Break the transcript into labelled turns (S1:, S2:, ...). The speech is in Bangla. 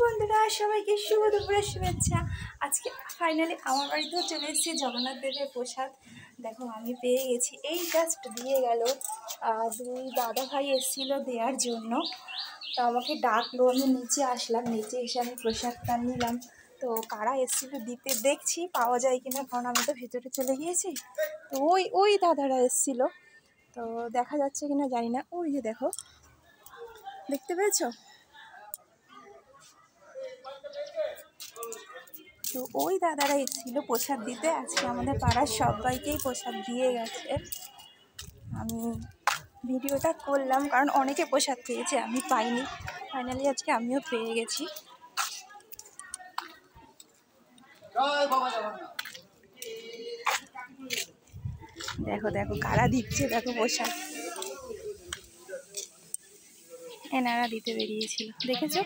S1: বন্ধুরা, সবাইকে শুভ দুপুরের শুভেচ্ছা। আজকে ফাইনালি আমার বাড়িতেও চলে এসেছি জগন্নাথ দেবের প্রসাদ। দেখো আমি পেয়ে গেছি, এই জাস্ট দিয়ে গেল। দুই দাদা ভাই এসেছিল দেওয়ার জন্য, তো আমাকে ডাকলো, আমি নিচে আসলাম, নিচে এসে আমি প্রসাদটা নিলাম। তো কারা এসেছিলো দিতে দেখছি পাওয়া যায় কিনা, কারণ আমি তো ভেতরে চলে গিয়েছি। তো ওই দাদারা এসেছিলো, তো দেখা যাচ্ছে কিনা জানি না। ওই যে দেখো, দেখতে পেয়েছো? তো ওই দাদারা এসেছিলো প্রসাদ দিতে। আজকে আমাদের পাড়ার সবাইকেই প্রসাদ দিয়ে গেছে। আমি ভিডিওটা করলাম কারণ অনেকে প্রসাদ পেয়েছে, আমি পাইনি। ফাইনালি আজকে আমিও পেয়ে গেছি। দেখো দেখো কারা দিচ্ছে, দেখো প্রসাদ এনারা দিতে বেরিয়েছিল, দেখেছো?